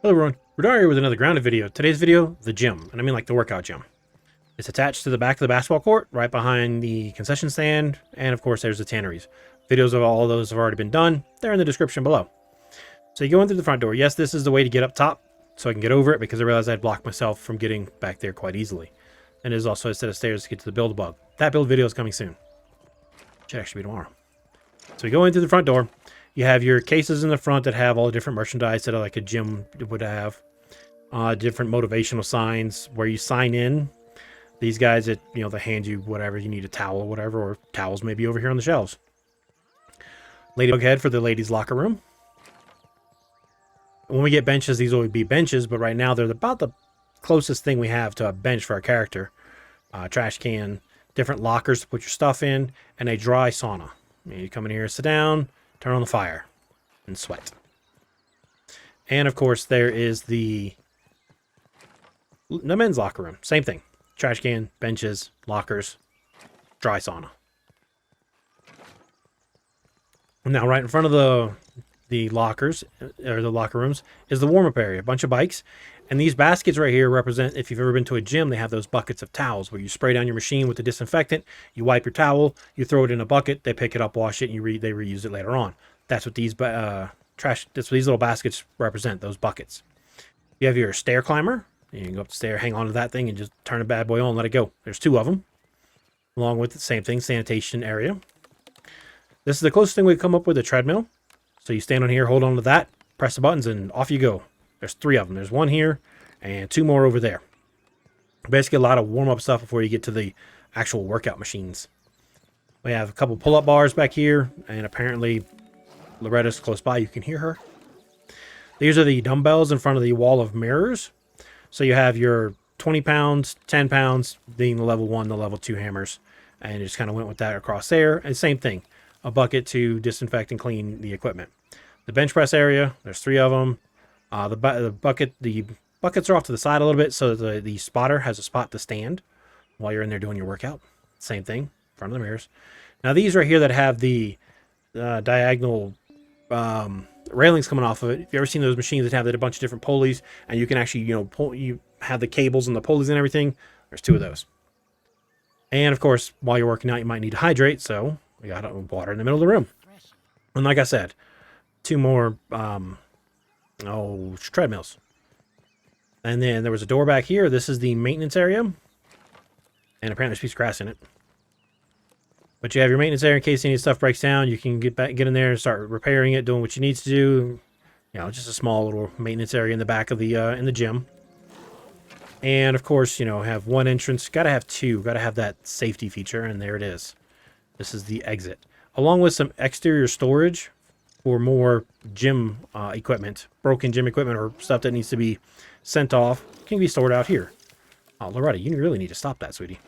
Hello everyone, Radar here with another grounded video. Today's video, the gym, and I mean like the workout gym. It's attached to the back of the basketball court, right behind the concession stand, and of course there's the tanneries. Videos of all of those have already been done. They're in the description below. So you go in through the front door. Yes, this is the way to get up top, so I can get over it, because I realized I'd blocked myself from getting back there quite easily. And there's also a set of stairs to get to the build-a-bug. That build video is coming soon. Should actually be tomorrow. So we go in through the front door. You have your cases in the front that have all the different merchandise that like a gym would have. Different motivational signs where you sign in. These guys that, they hand you whatever, you need a towel or whatever, or towels maybe over here on the shelves. Ladybug head for the ladies' locker room. When we get benches, these will be benches, but right now they're about the closest thing we have to a bench for our character. Trash can, different lockers to put your stuff in, and a dry sauna. You come in here, sit down, turn on the fire, and sweat. And of course, there is the men's locker room. Same thing. Trash can, benches, lockers, dry sauna. Now, right in front of the lockers, or the locker rooms, is the warm-up area. A bunch of bikes. And these baskets right here represent, if you've ever been to a gym, they have those buckets of towels where you spray down your machine with the disinfectant, you wipe your towel, you throw it in a bucket, they pick it up, wash it, and they reuse it later on. That's what these that's what these little baskets represent, those buckets. You have your stair climber. You can go up the stair, hang on to that thing, and just turn a bad boy on and let it go. There's two of them. Along with the same thing, sanitation area. This is the closest thing we've come up with, a treadmill. So you stand on here, hold on to that, press the buttons, and off you go. There's three of them. There's one here and two more over there. Basically a lot of warm-up stuff before you get to the actual workout machines. We have a couple pull-up bars back here, and apparently Loretta's close by. You can hear her. These are the dumbbells in front of the wall of mirrors. So you have your 20 pounds, 10 pounds being the level 1, the level 2 hammers. And just kind of went with that across there. And same thing, a bucket to disinfect and clean the equipment. The bench press area, there's three of them. The buckets are off to the side a little bit, so the spotter has a spot to stand while you're in there doing your workout. Same thing, in front of the mirrors. Now these right here that have the diagonal railings coming off of it. If you ever seen those machines that have a bunch of different pulleys, and you can actually pull, you have the cables and the pulleys and everything. There's two of those. And of course, while you're working out, you might need to hydrate, so we got water in the middle of the room. And like I said, two more treadmills. And then there was a door back here. This is the maintenance area. And apparently there's a piece of grass in it. But you have your maintenance area in case any stuff breaks down. You can get in there and start repairing it, doing what you need to do. Just a small little maintenance area in the back of the in the gym. And of course, have one entrance. Got to have two. Got to have that safety feature, and there it is. This is the exit, along with some exterior storage for more gym equipment, broken gym equipment, or stuff that needs to be sent off. Can be stored out here. Oh, Loretta, you really need to stop that, sweetie.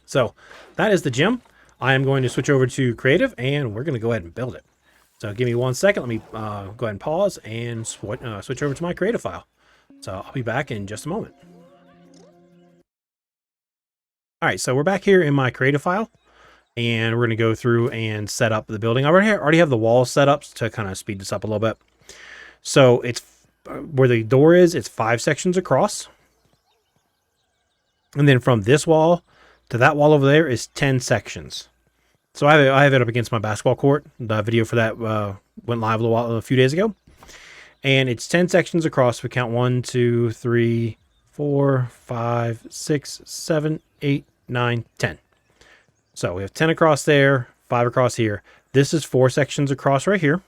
So that is the gym. I am going to switch over to creative, and we're going to go ahead and build it. So give me 1 second. Let me go ahead and pause and switch over to my creative file. So I'll be back in just a moment. All right, so we're back here in my creative file, and we're going to go through and set up the building. I already have the walls set up to kind of speed this up a little bit. So it's where the door is, it's 5 sections across. And then from this wall to that wall over there is 10 sections. So I have it up against my basketball court. The video for that went live a few days ago. And it's 10 sections across. We count 1, 2, 3, 4, 5, 6, 7, 8, 9, 10. So we have 10 across there, 5 across here. This is 4 sections across right here.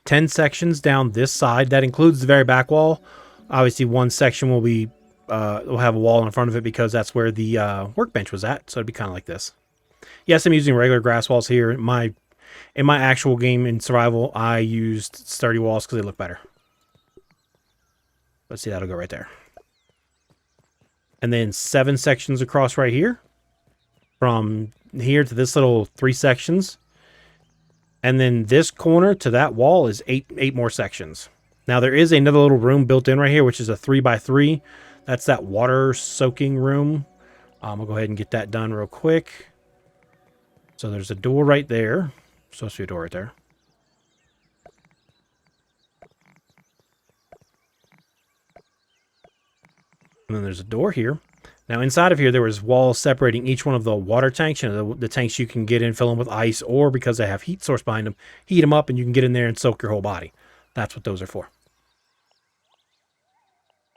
10 sections down this side. That includes the very back wall. Obviously, one section will be will have a wall in front of it because that's where the workbench was at. So it'd be kind of like this. Yes, I'm using regular grass walls here. In my actual game in survival, I used sturdy walls because they look better. Let's see, that'll go right there. And then 7 sections across right here. From here to this little 3 sections. And then this corner to that wall is 8 more sections. Now there is another little room built in right here, which is a 3x3. That's that water soaking room. We'll go ahead and get that done real quick. So there's a door right there. Supposed to be a door right there. And then there's a door here. Now inside of here, there was walls separating each one of the water tanks. You know, the tanks you can get in, fill them with ice, or because they have heat source behind them, heat them up and you can get in there and soak your whole body. That's what those are for.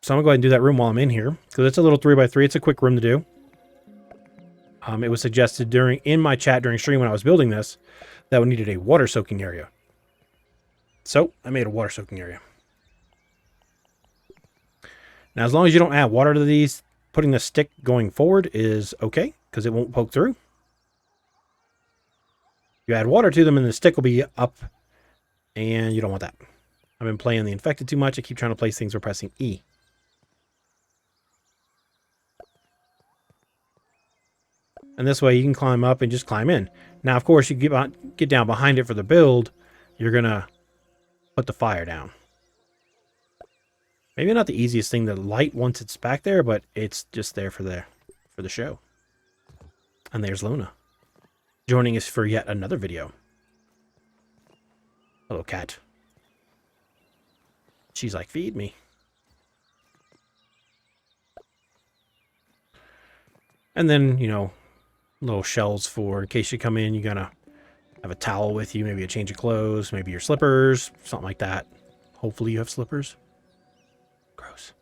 So I'm going to go ahead and do that room while I'm in here, because it's a little 3x3. It's a quick room to do. It was suggested in my chat during stream when I was building this that we needed a water soaking area. So I made a water soaking area. Now, as long as you don't add water to these, putting the stick going forward is okay, because it won't poke through. You add water to them and the stick will be up, and you don't want that. I've been playing the infected too much. I keep trying to place things by pressing E. And this way you can climb up and just climb in. Now, of course, you get down behind it for the build. You're going to put the fire down. Maybe not the easiest thing to light once it's back there, but it's just there for the show. And there's Luna, joining us for yet another video. Hello, cat. She's like, feed me. And then, you know, little shelves for in case you come in, you're gonna have a towel with you, maybe a change of clothes, maybe your slippers, something like that. Hopefully you have slippers. Gross.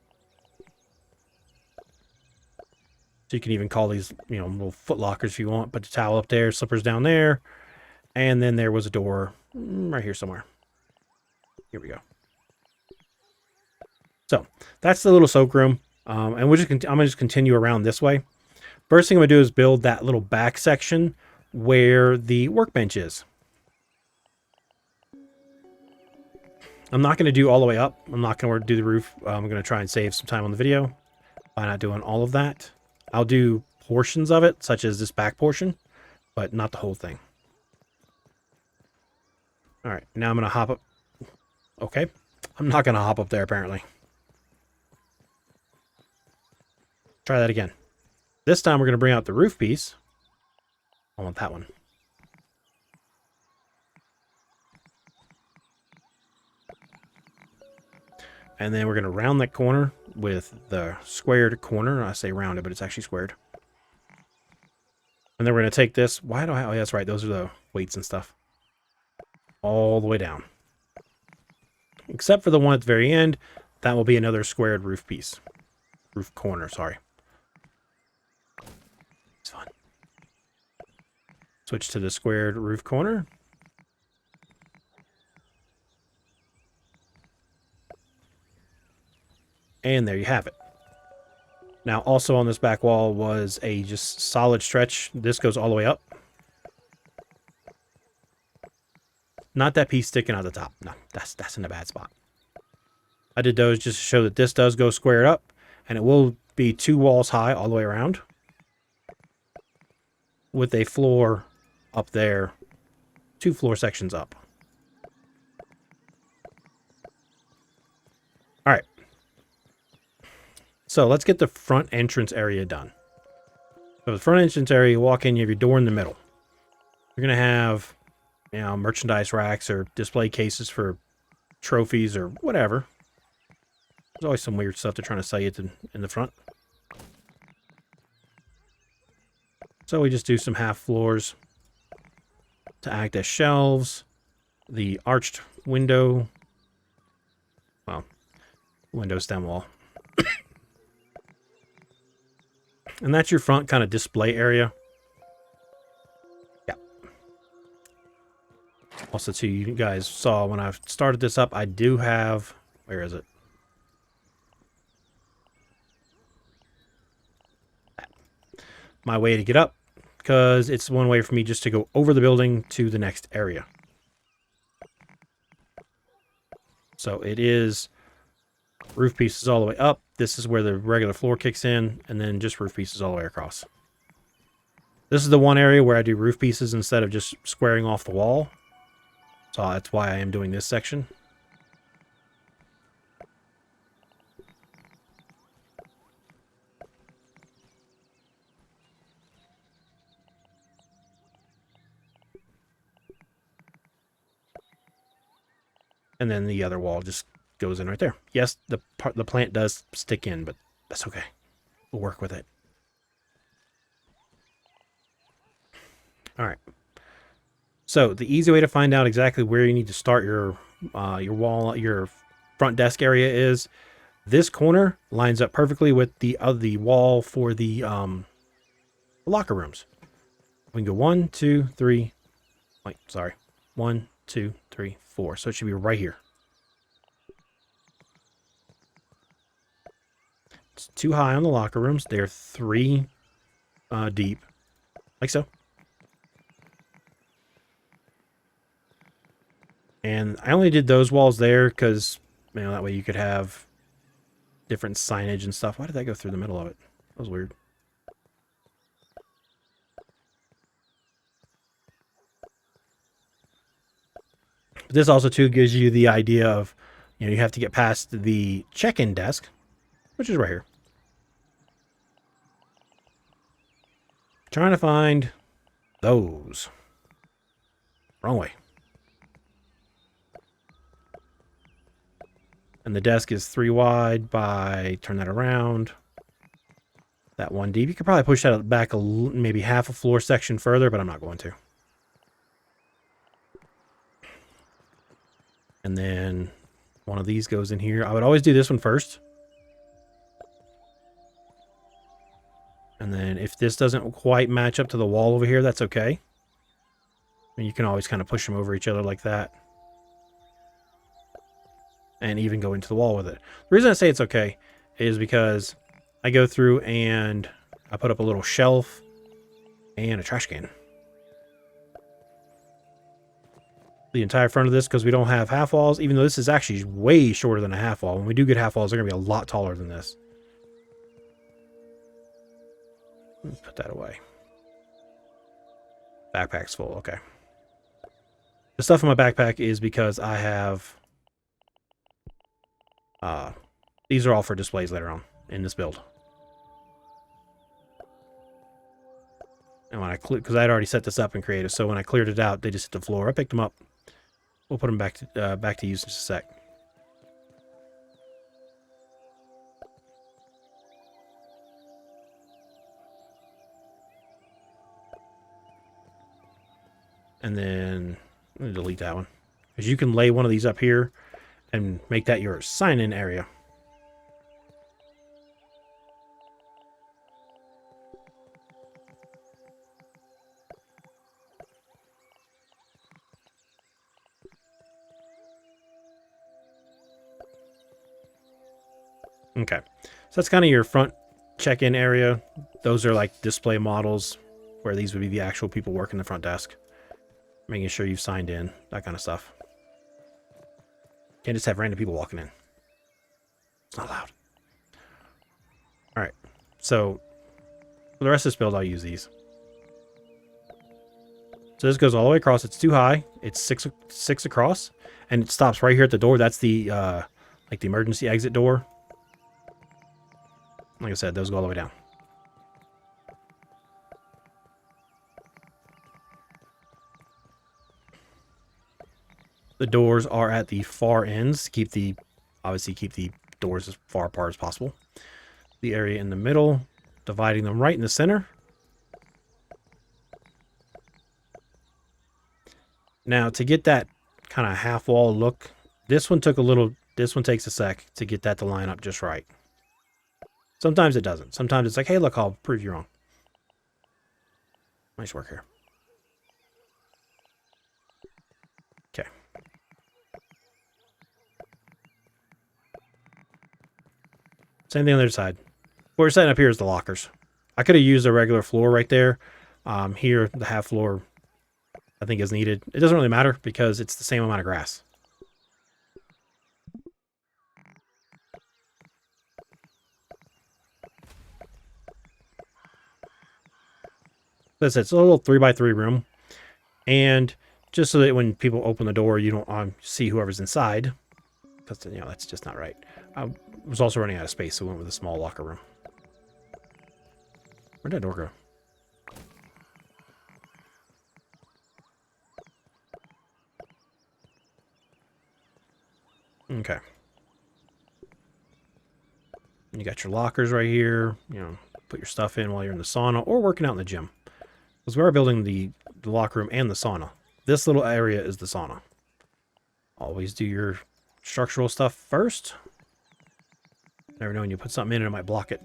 So you can even call these, you know, little foot lockers if you want. Put the towel up there, slippers down there. And then there was a door right here somewhere. Here we go. So that's the little soak room. And I'm gonna just continue around this way. First thing I'm going to do is build that little back section where the workbench is. I'm not going to do all the way up. I'm not going to do the roof. I'm going to try and save some time on the video by not doing all of that. I'll do portions of it, such as this back portion, but not the whole thing. All right, now I'm going to hop up. Okay, I'm not going to hop up there, apparently. Try that again. This time we're going to bring out the roof piece. I want that one. And then we're going to round that corner with the squared corner. I say rounded, but it's actually squared. And then we're going to take this. Why do I... Oh, yeah, that's right. Those are the weights and stuff. All the way down. Except for the one at the very end. That will be another squared roof piece. Roof corner, sorry. It's fun. Switch to the squared roof corner. And there you have it. Now, also on this back wall was a just solid stretch. This goes all the way up. Not that piece sticking out the top. No, that's in a bad spot. I did those just to show that this does go squared up. And it will be 2 walls high all the way around. With a floor up there. 2 floor sections up. Alright. So let's get the front entrance area done. So the front entrance area, you walk in, you have your door in the middle. You're going to have, you know, merchandise racks or display cases for trophies or whatever. There's always some weird stuff they're trying to sell you in the front. So we just do some half floors to act as shelves. The arched window, well, window stem wall. And that's your front kind of display area. Yeah. Also, too, you guys saw when I started this up, I do have, where is it? My way to get up, because it's one way for me just to go over the building to the next area. So it is roof pieces all the way up. This is where the regular floor kicks in, and then just roof pieces all the way across. This is the one area where I do roof pieces instead of just squaring off the wall. So that's why I am doing this section. And then the other wall just goes in right there. Yes, the plant does stick in, but that's okay. We'll work with it. All right. So the easy way to find out exactly where you need to start your wall, your front desk area is this corner lines up perfectly with the wall for the locker rooms. We can go 1, 2, 3. Wait, sorry, 1, 2, 3, 4. So it should be right here. It's too high on the locker rooms. They're 3 deep, like so. And I only did those walls there because, you know, that way you could have different signage and stuff. Why did that go through the middle of it? That was weird. But this also, too, gives you the idea of, you know, you have to get past the check-in desk, which is right here. Trying to find those. Wrong way. And the desk is 3 wide by, turn that around, that 1 deep. You could probably push that back maybe half a floor section further, but I'm not going to. And then one of these goes in here. I would always do this one first. And then if this doesn't quite match up to the wall over here, that's okay. And you can always kind of push them over each other like that. And even go into the wall with it. The reason I say it's okay is because I go through and I put up a little shelf and a trash can. The entire front of this, because we don't have half walls, even though this is actually way shorter than a half wall. When we do get half walls, they're going to be a lot taller than this. Let's put that away. Backpack's full. Okay. The stuff in my backpack is because I have... these are all for displays later on in this build. And when I because I had already set this up in creative, so when I cleared it out, they just hit the floor. I picked them up. We'll put them back to use in just a sec. And then I'm gonna delete that one, because you can lay one of these up here and make that your sign-in area. Okay, so that's kind of your front check-in area. Those are like display models, where these would be the actual people working the front desk, making sure you've signed in, that kind of stuff. Can't just have random people walking in. It's not allowed. All right, so for the rest of this build, I'll use these. So this goes all the way across. It's too high. It's six across, and it stops right here at the door. That's the like the emergency exit door. Like I said, those go all the way down. The doors are at the far ends. Obviously keep the doors as far apart as possible. The area in the middle, dividing them right in the center. Now, to get that kind of half wall look, this one takes a sec to get that to line up just right. Sometimes it doesn't. Sometimes it's like, hey, look, I'll prove you wrong. Nice work here. Okay. Same thing on the other side. What we're setting up here is the lockers. I could have used a regular floor right there. Here, the half floor, I think, is needed. It doesn't really matter because it's the same amount of grass. It's a little 3x3 room. And just so that when people open the door, you don't see whoever's inside. Because, you know, that's just not right. I was also running out of space, so I went with a small locker room. Where'd that door go? Okay. And you got your lockers right here. You know, put your stuff in while you're in the sauna or working out in the gym. Because we are building the locker room and the sauna. This little area is the sauna. Always do your structural stuff first. Never know when you put something in and it might block it.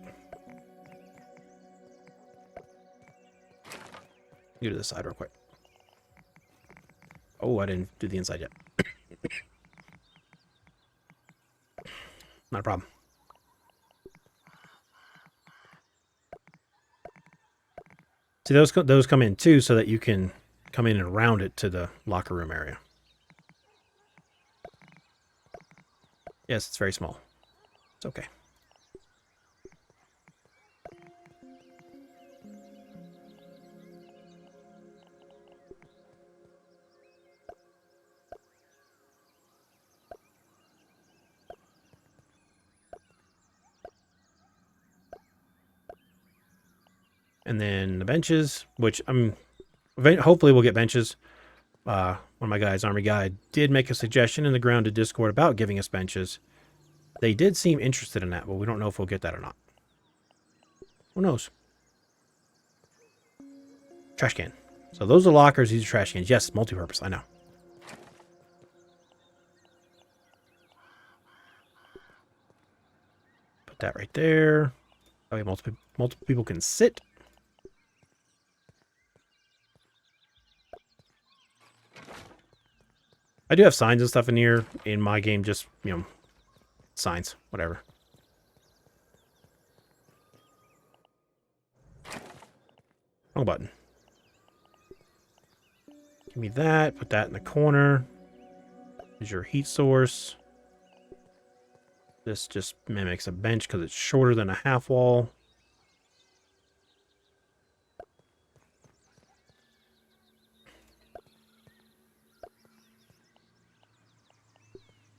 Go to this side real quick. Oh, I didn't do the inside yet. Not a problem. See, those come in too so that you can come in and round it to the locker room area. Yes, it's very small. It's okay. And then the benches, which hopefully we'll get benches. One of my guys, Army Guy, did make a suggestion in the Grounded Discord about giving us benches. They did seem interested in that, but we don't know if we'll get that or not. Who knows? Trash can. So those are lockers, these are trash cans. Yes, multi-purpose, I know. Put that right there. That way multiple people can sit. I do have signs and stuff in here. In my game, just, you know, signs, whatever. Wrong button. Give me that. Put that in the corner. There's your heat source. This just mimics a bench because it's shorter than a half wall.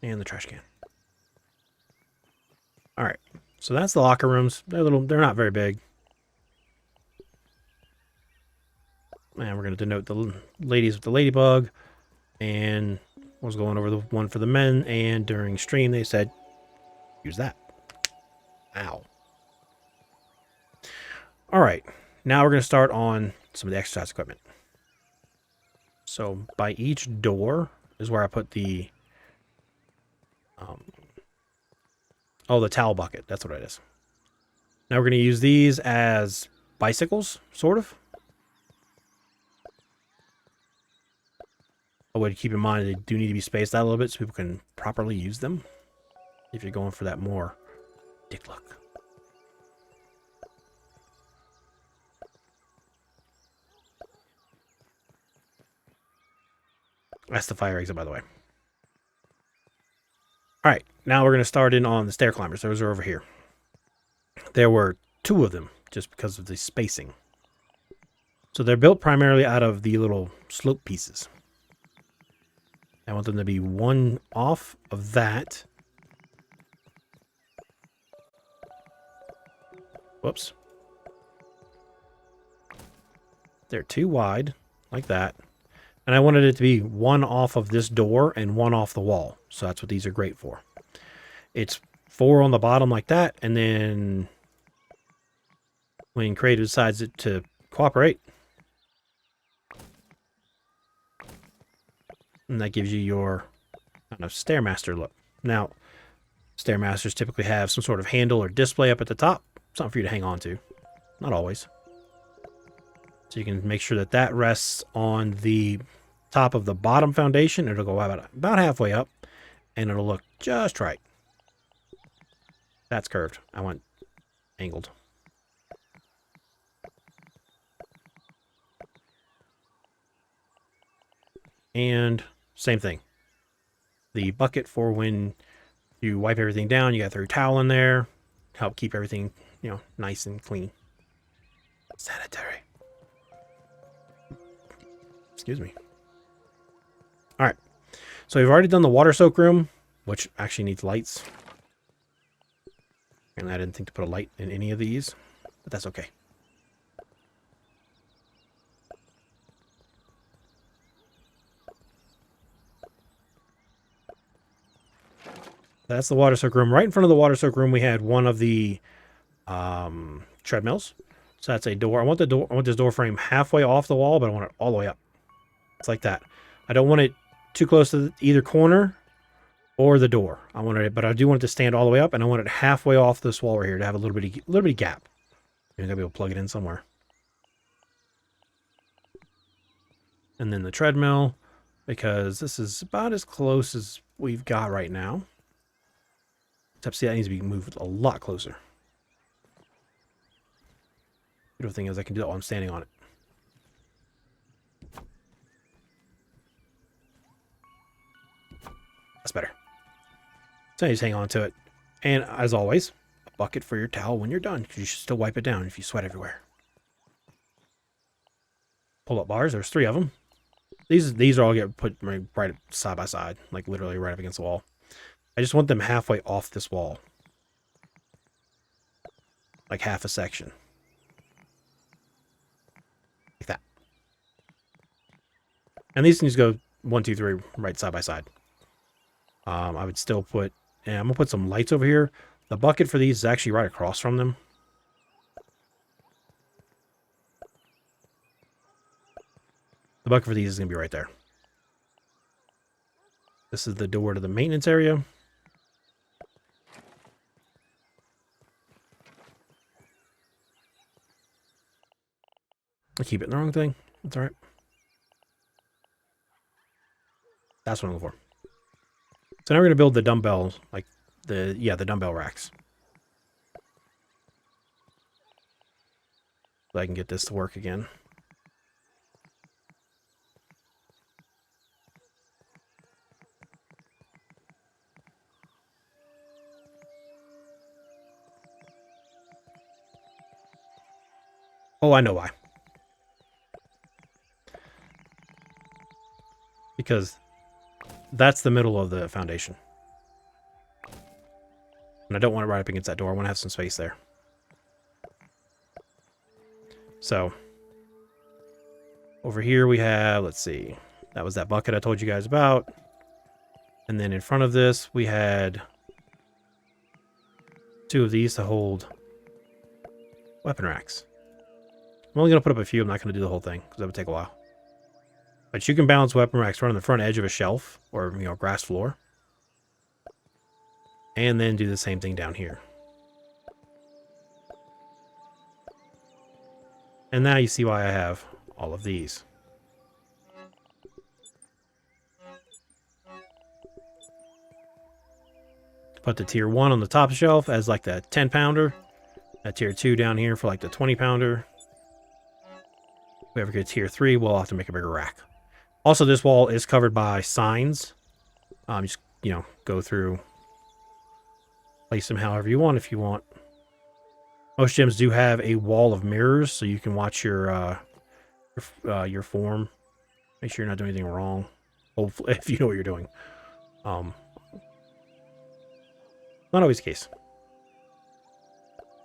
And the trash can. All right. So that's the locker rooms. They're not very big. And we're going to denote the ladies with the ladybug. And I was going over the one for the men. And during stream, they said, use that. Ow. All right. Now we're going to start on some of the exercise equipment. So by each door is where I put the... the towel bucket. That's what it is. Now we're going to use these as bicycles, sort of. A way to keep in mind they do need to be spaced out a little bit so people can properly use them. If you're going for that more dick look. That's the fire exit, by the way. All right, now we're going to start in on the stair climbers. Those are over here. There were 2 of them just because of the spacing. So they're built primarily out of the little slope pieces. I want them to be 1 off of that. Whoops. They're 2 wide, like that. And I wanted it to be 1 off of this door and 1 off the wall. So that's what these are great for. It's 4 on the bottom like that. And then when Creative decides to cooperate, and that gives you your kind of Stairmaster look. Now, Stairmasters typically have some sort of handle or display up at the top. Something for you to hang on to. Not always. So you can make sure that that rests on the top of the bottom foundation. It'll go about halfway up, and it'll look just right. That's curved. I want angled. And same thing. The bucket for when you wipe everything down, you got to throw your towel in there. Help keep everything, you know, nice and clean. Sanitary. Excuse me. All right. So we've already done the water soak room, which actually needs lights. And I didn't think to put a light in any of these, but that's okay. That's the water soak room. Right in front of the water soak room, we had one of the treadmills. So that's a door. I want this door frame halfway off the wall, but I want it all the way up. It's like that. I don't want it too close to either corner or the door. I want it, but I do want it to stand all the way up, and I want it halfway off this wall right here to have a little bit of gap. You're gonna be able to plug it in somewhere. And then the treadmill, because this is about as close as we've got right now. Except, see, that needs to be moved a lot closer. The beautiful thing is I can do that while I'm standing on it. That's better. So you just hang on to it. And as always, a bucket for your towel when you're done, because you should still wipe it down if you sweat everywhere. Pull-up bars, there's 3 of them. These are all get put right side by side, like literally right up against the wall. I just want them halfway off this wall. Like half a section. Like that. And these things go 1, 2, 3 right side by side. I would still put, and I'm going to put some lights over here. The bucket for these is actually right across from them. The bucket for these is going to be right there. This is the door to the maintenance area. I keep it in the wrong thing. That's all right. That's what I'm looking for. So now we're going to build the dumbbells, like the dumbbell racks. So I can get this to work again. Oh, I know why. Because that's the middle of the foundation. And I don't want it right up against that door. I want to have some space there. So, over here we have, let's see, that was that bucket I told you guys about. And then in front of this, we had 2 of these to hold weapon racks. I'm only going to put up a few. I'm not going to do the whole thing because that would take a while. But you can balance weapon racks right on the front edge of a shelf or, grass floor. And then do the same thing down here. And now you see why I have all of these. Put the tier 1 on the top shelf as like the 10-pounder. That tier 2 down here for like the 20-pounder. If we ever get tier 3, we'll have to make a bigger rack. Also, this wall is covered by signs. Just, go through, place them however you want if you want. Most gyms do have a wall of mirrors, so you can watch your form. Make sure you're not doing anything wrong. Hopefully, if you know what you're doing. Not always the case.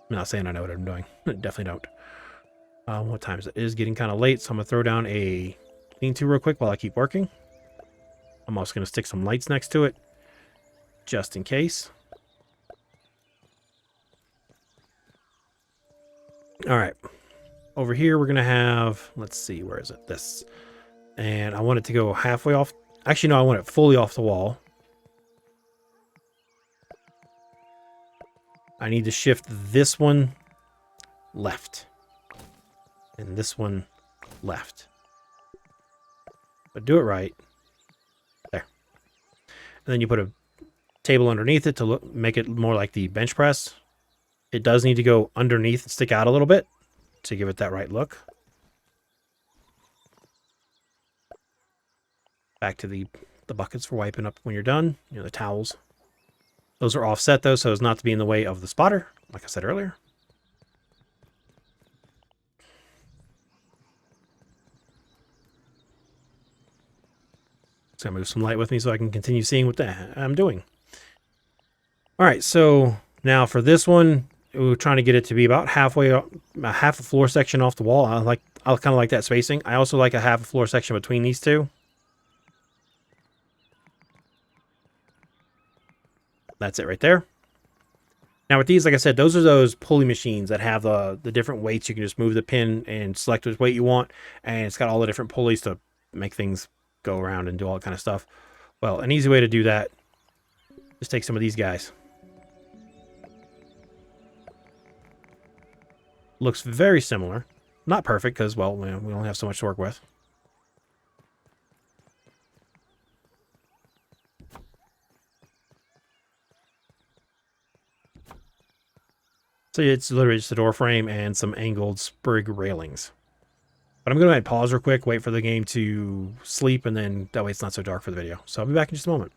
I'm not saying I know what I'm doing. Definitely don't. What time is it? It is getting kind of late, so I'm going to throw down a lean-to real quick while I keep working. I'm also going to stick some lights next to it, just in case. All right. Over here, we're going to have, let's see, where is it? This. And I want it to go halfway off. Actually, no, I want it fully off the wall. I need to shift this one left. And this one left. But do it right. There. And then you put a table underneath it to make it more like the bench press. It does need to go underneath and stick out a little bit to give it that right look. Back to the buckets for wiping up when you're done. The towels. Those are offset though, so as not to be in the way of the spotter, like I said earlier. Just gonna move some light with me so I can continue seeing what I'm doing. All right, so now for this one, we're trying to get it to be about halfway, half a floor section off the wall. I kind of like that spacing. I also like a half a floor section between these two. That's it right there. Now with these, like I said, those are those pulley machines that have the different weights. You can just move the pin and select which weight you want, and it's got all the different pulleys to make things go around and do all that kind of stuff. Well, an easy way to do that, just take some of these guys. Looks very similar. Not perfect because, well, we only have so much to work with. So it's literally just a door frame and some angled sprig railings. But I'm going to pause real quick, wait for the game to sleep, and then that way it's not so dark for the video. So I'll be back in just a moment.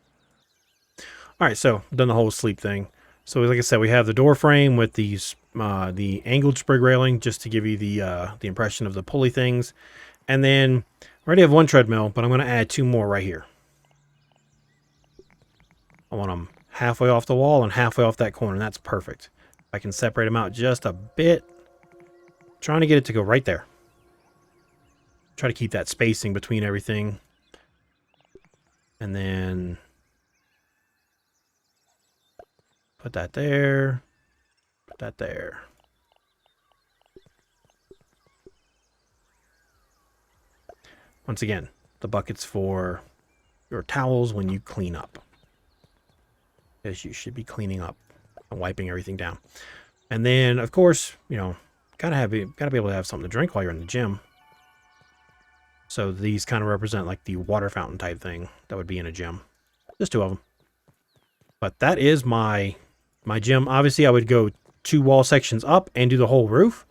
All right, so done the whole sleep thing. So like I said, we have the door frame with these the angled sprig railing, just to give you the impression of the pulley things. And then I already have one treadmill, but I'm going to add 2 more right here. I want them halfway off the wall and halfway off that corner. And that's perfect. I can separate them out just a bit. Trying to get it to go right there. Try to keep that spacing between everything. And then put that there. Put that there. Once again, the buckets for your towels when you clean up. Because you should be cleaning up and wiping everything down. And then, of course, you know, gotta be able to have something to drink while you're in the gym. So these kind of represent like the water fountain type thing that would be in a gym. Just 2 of them. But that is my gym. Obviously, I would go 2 wall sections up and do the whole roof.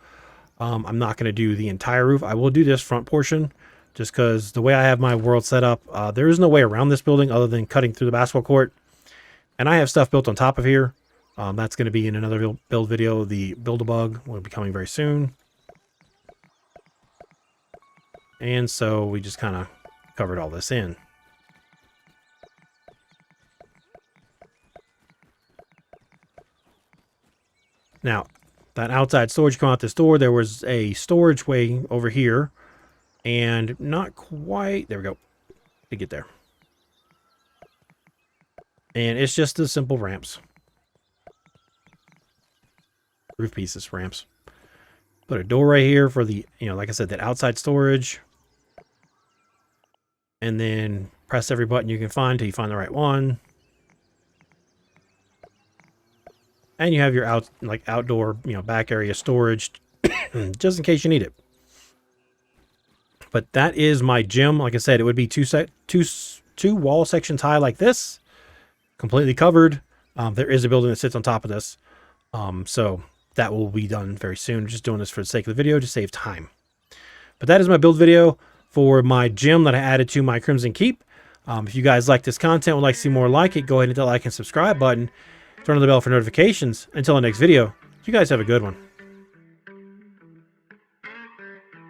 I'm not going to do the entire roof. I will do this front portion just because the way I have my world set up, there is no way around this building other than cutting through the basketball court. And I have stuff built on top of here. That's going to be in another build video. The Build-A-Bug will be coming very soon. And so we just kind of covered all this in. Now, that outside storage come out this door, there was a storage way over here. And not quite... There we go. To get there. And it's just the simple ramps. Roof pieces, ramps. Put a door right here for the, like I said, that outside storage. And then press every button you can find till you find the right one. And you have your outdoor, back area storage just in case you need it. But that is my gym. Like I said, it would be two wall sections high like this, completely covered. There is a building that sits on top of this. So that will be done very soon. I'm just doing this for the sake of the video to save time. But that is my build video for my gym that I added to my Crimson Keep. If you guys like this content, would like to see more like it, go ahead and hit the like and subscribe button. Turn on the bell for notifications. Until the next video, you guys have a good one.